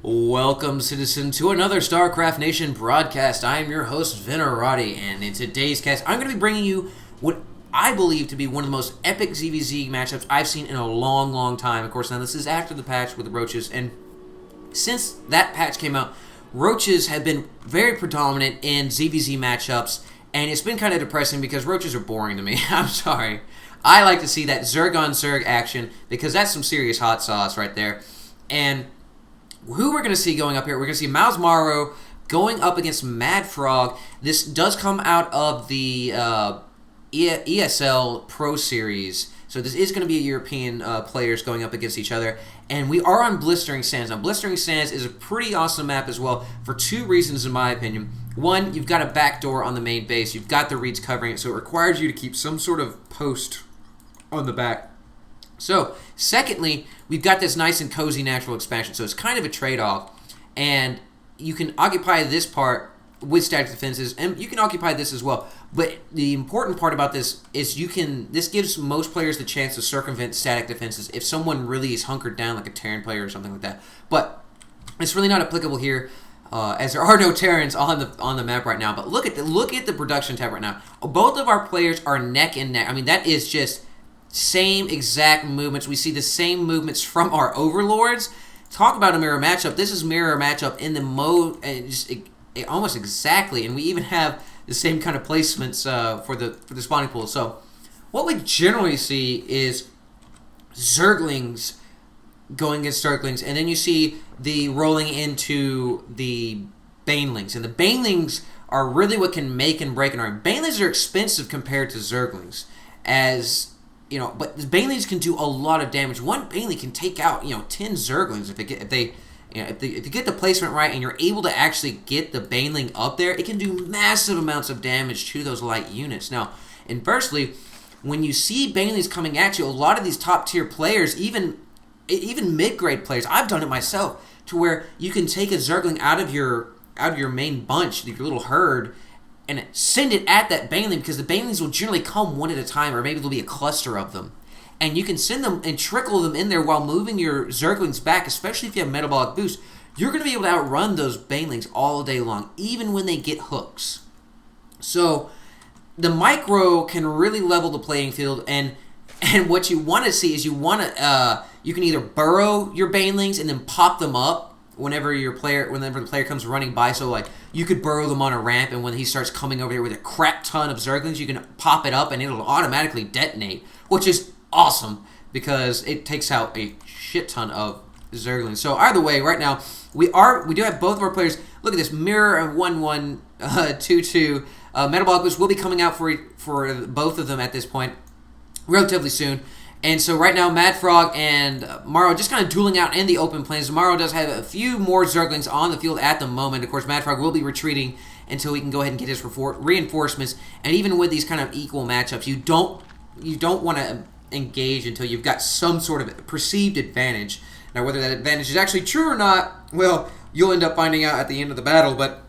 Welcome, citizen, to another Starcraft Nation broadcast. I am your host, Venerati, and in today's cast, I'm going to be bringing you what I believe to be one of the most epic ZVZ matchups I've seen in a long, long time. Of course, now this is after the patch with the Roaches, and since that patch came out, Roaches have been very predominant in ZVZ matchups, and it's been kind of depressing because Roaches are boring to me. I'm sorry. I like to see that Zerg on Zerg action because that's some serious hot sauce right there. And who we're going to see going up here, we're going to see MouzMorroW going up against MadFrog. This does come out of the ESL Pro Series, so this is going to be European players going up against each other. And we are on Blistering Sands. Now, Blistering Sands is a pretty awesome map as well for two reasons, in my opinion. One, you've got a backdoor on the main base. You've got the reeds covering it, so it requires you to keep some sort of post on the back. So, secondly, we've got this nice and cozy natural expansion, so it's kind of a trade-off, and you can occupy this part with static defenses, and you can occupy this as well. But the important part about this is this gives most players the chance to circumvent static defenses if someone really is hunkered down, like a Terran player or something like that. But it's really not applicable here, as there are no Terrans on the map right now. But look at the production tab right now. Both of our players are neck and neck. I mean, that is just same exact movements. We see the same movements from our overlords. Talk about a mirror matchup. This is mirror matchup in the mode, almost exactly. And we even have the same kind of placements for the spawning pool. So what we generally see is Zerglings going against Zerglings, and then you see the rolling into the Banelings. And the Banelings are really what can make and break an army. Banelings are expensive compared to Zerglings, as you know, but the Banelings can do a lot of damage. One Baneling can take out 10 Zerglings if you get the placement right and you're able to actually get the Baneling up there. It can do massive amounts of damage to those light units. Now, inversely, when you see Banelings coming at you, a lot of these top tier players, even mid grade players, I've done it myself, to where you can take a Zergling out of your main bunch, your little herd, and send it at that Baneling, because the Banelings will generally come one at a time, or maybe there'll be a cluster of them. And you can send them and trickle them in there while moving your Zerglings back, especially if you have Metabolic Boost. You're going to be able to outrun those Banelings all day long, even when they get hooks. So the micro can really level the playing field, and what you want to see is you can either burrow your Banelings and then pop them up whenever the player comes running by. So like you could burrow them on a ramp, and when he starts coming over here with a crap ton of Zerglings, you can pop it up and it'll automatically detonate, which is awesome because it takes out a shit ton of Zerglings. So either way, right now we do have both of our players. Look at this mirror 1-1 2-2. Metabolic Boost will be coming out for both of them at this point relatively soon. And so right now, MadFrog and MouzMorroW just kind of dueling out in the open plains. MouzMorroW does have a few more Zerglings on the field at the moment. Of course, MadFrog will be retreating until he can go ahead and get his reinforcements. And even with these kind of equal matchups, you don't want to engage until you've got some sort of perceived advantage. Now, whether that advantage is actually true or not, well, you'll end up finding out at the end of the battle. But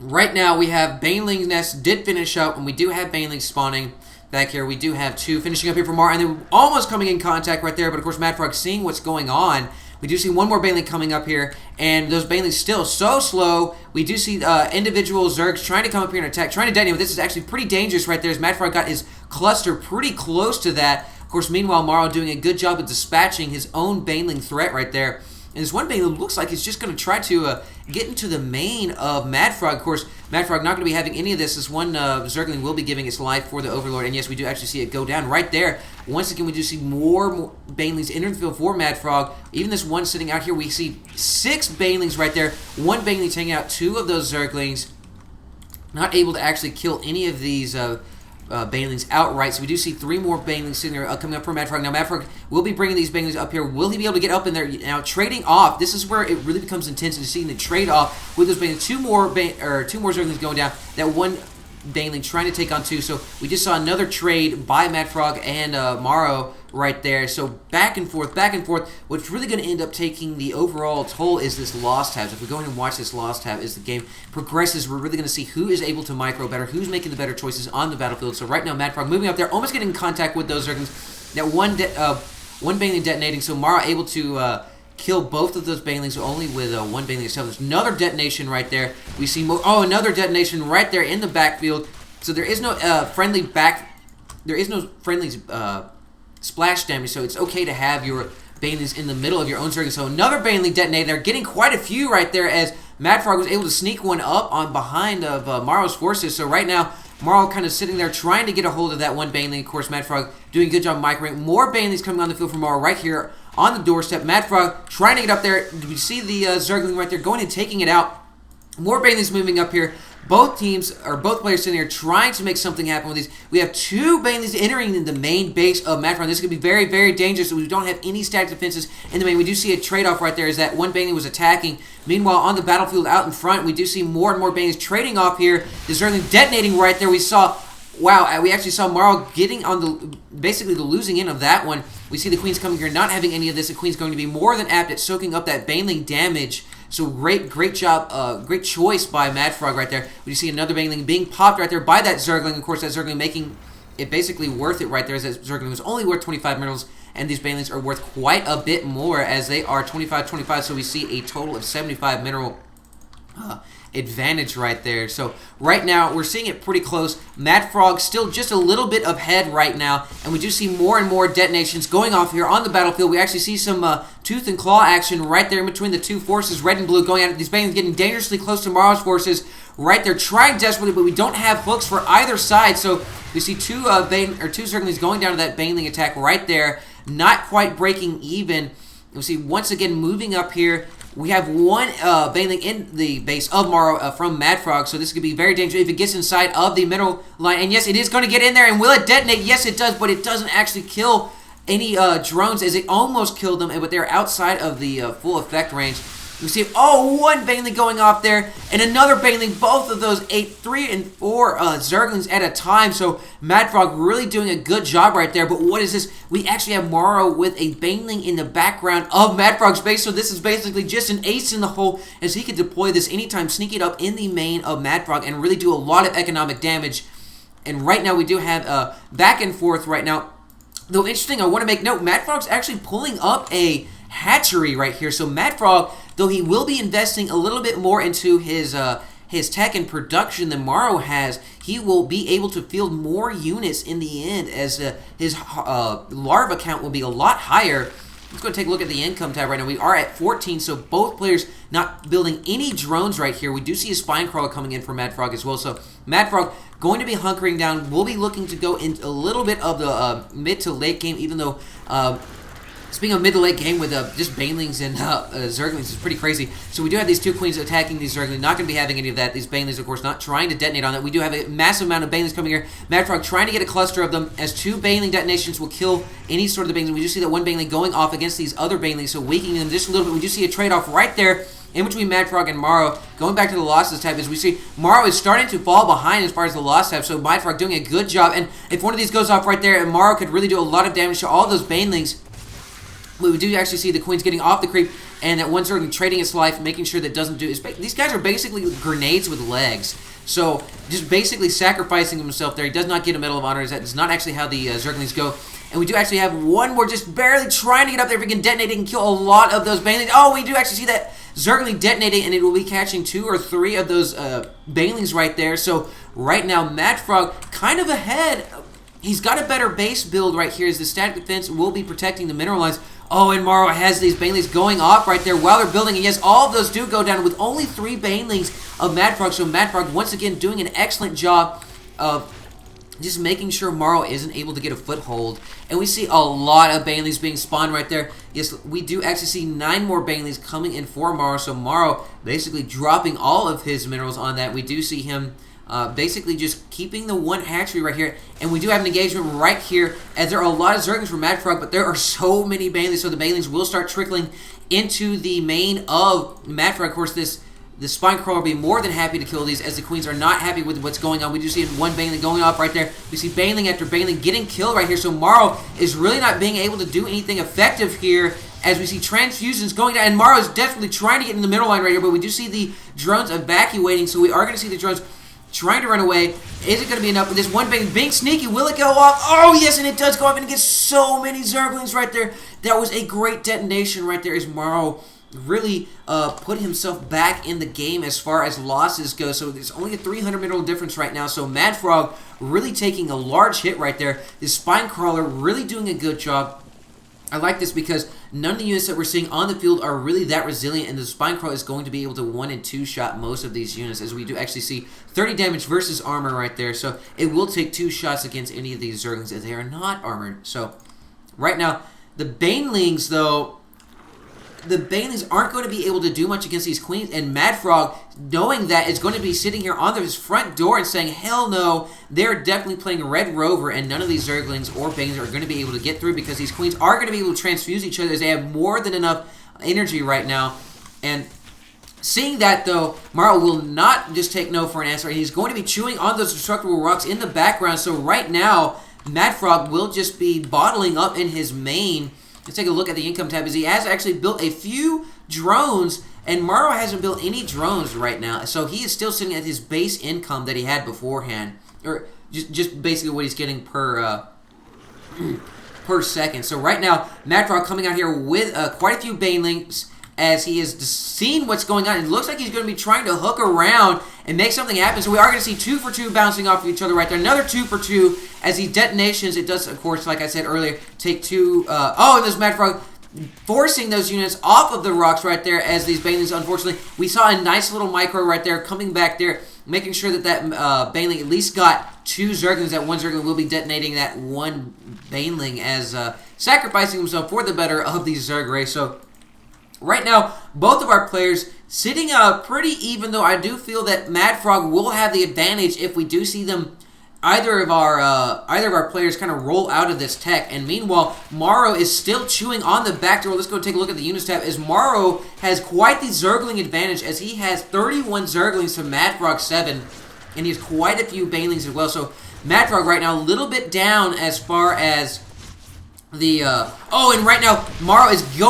right now, we have Baneling Nest did finish up, and we do have Banelings spawning back here. We do have two finishing up here for MouzMorroW, and they're almost coming in contact right there, but of course MadFrog seeing what's going on. We do see one more Baneling coming up here, and those Banelings still so slow. We do see individual Zergs trying to come up here and attack, trying to detonate. This is actually pretty dangerous right there, as MadFrog got his cluster pretty close to that. Of course, meanwhile, MouzMorroW doing a good job of dispatching his own Baneling threat right there. And this one Baneling looks like he's just going to try to get into the main of MadFrog. Of course, MadFrog not going to be having any of this. This one Zergling will be giving its life for the Overlord. And yes, we do actually see it go down right there. Once again, we do see more Banelings enter the field for MadFrog. Even this one sitting out here, we see 6 Banelings right there. One Baneling taking out 2 of those Zerglings. Not able to actually kill any of these Banelings outright. So we do see 3 more Banelings sitting there coming up for MadFrog. Now MadFrog will be bringing these Banelings up here. Will he be able to get up in there? Now trading off. This is where it really becomes intense, and seeing the trade off with those Banelings. Two more Zerglings going down. That one Baneling trying to take on 2. So we just saw another trade by MadFrog and MouzMorroW right there. So back and forth, back and forth. What's really going to end up taking the overall toll is this loss tab. So if we go in and watch this loss tab as the game progresses, we're really going to see who is able to micro better, who's making the better choices on the battlefield. So right now, MadFrog moving up there, almost getting in contact with those Zerglings. That one Baneling detonating, so MouzMorroW able to kill both of those banelings only with one baneling itself. There's another detonation right there. We see more. Oh, another detonation right there in the backfield. So there is no friendly back. There is no friendly splash damage. So it's okay to have your banelings in the middle of your own circle. So another baneling detonator. Getting quite a few right there as MadFrog was able to sneak one up on behind of MouzMorrow's forces. So right now, MouzMorrow kind of sitting there trying to get a hold of that one baneling. Of course, MadFrog doing a good job microing. More banelings coming on the field from MouzMorrow right here on the doorstep. MadFrog trying to get up there. We see the Zergling right there going and taking it out. More banelings moving up here. Both teams, or both players sitting here trying to make something happen with these. We have two banelings entering in the main base of MadFrog. This could be very, very dangerous. So we don't have any static defenses in the main. We do see a trade-off right there as that one baneling was attacking. Meanwhile, on the battlefield out in front, we do see more and more banelings trading off here. The Zergling detonating right there. We saw, wow, we actually saw MouzMorrow getting on the, basically the losing end of that one. We see the Queens coming here not having any of this. The Queen's going to be more than apt at soaking up that baneling damage. So great job, great choice by MadFrog right there. We see another baneling being popped right there by that Zergling. Of course, that Zergling making it basically worth it right there, as that Zergling was only worth 25 minerals, and these banelings are worth quite a bit more as they are 25. So we see a total of 75 mineral advantage right there. So right now we're seeing it pretty close. MadFrog still just a little bit ahead right now, and we do see more and more detonations going off here on the battlefield. We actually see some tooth and claw action right there in between the two forces, red and blue, going at it. These banelings getting dangerously close to MouzMorrow's forces right there, trying desperately, but we don't have hooks for either side. So we see two Zerglings going down to that baneling attack right there, not quite breaking even. We see once again moving up here. We have one baneling in the base of MouzMorrow from MadFrog, so this could be very dangerous if it gets inside of the middle line. And yes, it is going to get in there, and will it detonate? Yes, it does, but it doesn't actually kill any drones, as it almost killed them, but they're outside of the full effect range. We see, one baneling going off there, and another baneling, both of those 3 and 4 Zerglings at a time. So MadFrog really doing a good job right there. But what is this? We actually have MouzMorrow with a baneling in the background of MadFrog's base. So this is basically just an ace in the hole, as he can deploy this anytime, sneak it up in the main of MadFrog, and really do a lot of economic damage. And right now we do have back and forth right now. Though interesting, I want to make note, MadFrog's actually pulling up a hatchery right here. So MadFrog, though he will be investing a little bit more into his tech and production than MouzMorrow has, he will be able to field more units in the end, as his larva count will be a lot higher. Let's go take a look at the income tab right now. We are at 14, so both players not building any drones right here. We do see a spine crawler coming in for MadFrog as well. So MadFrog going to be hunkering down. We'll be looking to go into a little bit of the mid to late game, even though speaking of mid to late game with just banelings and Zerglings is pretty crazy. So we do have these two Queens attacking these Zerglings. Not going to be having any of that. These banelings, of course, not trying to detonate on that. We do have a massive amount of banelings coming here. MadFrog trying to get a cluster of them, as two baneling detonations will kill any sort of the banelings. We do see that one baneling going off against these other banelings, so weakening them just a little bit. We do see a trade-off right there in between MadFrog and MouzMorrow. Going back to the losses tab, as we see MouzMorrow is starting to fall behind as far as the loss tab, so MadFrog doing a good job. And if one of these goes off right there, and MouzMorrow could really do a lot of damage to all those banelings. We do actually see the Queens getting off the creep, and that one Zergling trading its life, making sure that doesn't do. These guys are basically grenades with legs. So just basically sacrificing himself there. He does not get a Medal of Honor. That is not actually how the Zerglings go. And we do actually have one more just barely trying to get up there. If we can detonate, it can kill a lot of those banelings. Oh, we do actually see that Zergling detonating, and it will be catching 2 or 3 of those banelings right there. So right now, MadFrog kind of ahead. He's got a better base build right here, as the static defense will be protecting the mineral lines. Oh, and MouzMorrow has these banelings going off right there while they're building. And yes, all of those do go down with only 3 banelings of MadFrog. So MadFrog, once again, doing an excellent job of just making sure MouzMorrow isn't able to get a foothold. And we see a lot of banelings being spawned right there. Yes, we do actually see 9 more banelings coming in for MouzMorrow. So MouzMorrow basically dropping all of his minerals on that. We do see him basically just keeping the one hatchery right here. And we do have an engagement right here, as there are a lot of Zerglings for MadFrog, but there are so many banelings, so the banelings will start trickling into the main of MadFrog. Of course, the spine crawler will be more than happy to kill these, as the Queens are not happy with what's going on. We do see one baneling going off right there. We see baneling after baneling getting killed right here, so MouzMorrow is really not being able to do anything effective here, as we see transfusions going down, and MouzMorrow is definitely trying to get in the middle line right here, but we do see the drones evacuating, so we are going to see the drones trying to run away. Is it going to be enough? This one being sneaky. Will it go off? Oh, yes, and it does go off, and it gets so many Zerglings right there. That was a great detonation right there as MouzMorroW really put himself back in the game as far as losses go. So there's only a 300 mineral difference right now. So MadFrog really taking a large hit right there. This Spine Crawler really doing a good job. I like this because none of the units that we're seeing on the field are really that resilient, and the Spine Crawler is going to be able to 1- and 2-shot most of these units, as we do actually see 30 damage versus armor right there. So it will take 2 shots against any of these Zerglings as they are not armored. So right now, the Banelings, though, the Banelings aren't going to be able to do much against these Queens, and MadFrog, knowing that, is going to be sitting here on his front door and saying, hell no, they're definitely playing Red Rover, and none of these Zerglings or Banelings are going to be able to get through because these Queens are going to be able to transfuse each other as they have more than enough energy right now. And seeing that, though, MouzMorroW will not just take no for an answer, and he's going to be chewing on those destructible rocks in the background. So right now, MadFrog will just be bottling up in his main. Let's take a look at the income tab, as he has actually built a few drones, and MouzMorroW hasn't built any drones right now. So he is still sitting at his base income that he had beforehand, or just basically what he's getting per per second. So right now, MadFrog coming out here with quite a few Banelings, as he has seen what's going on. It looks like he's going to be trying to hook around and make something happen. So we are going to see 2 for 2 bouncing off of each other right there. Another 2 for 2 as he detonations. It does, of course, like I said earlier, take 2. And there's MadFrog forcing those units off of the rocks right there as these Banelings, unfortunately. We saw a nice little micro right there coming back there, making sure that that Baneling at least got 2 Zerglings. That one Zergling will be detonating that one Baneling as sacrificing himself for the better of these Zerg. So right now, both of our players sitting pretty even, though I do feel that MadFrog will have the advantage if we do see them, either of our players kind of roll out of this tech. And meanwhile, MouzMorroW is still chewing on the back door. Let's go take a look at the units tab, as MouzMorroW has quite the Zergling advantage, as he has 31 Zerglings to MadFrog 7, and he has quite a few Banelings as well. So MadFrog right now a little bit down as far as the and right now MouzMorroW is going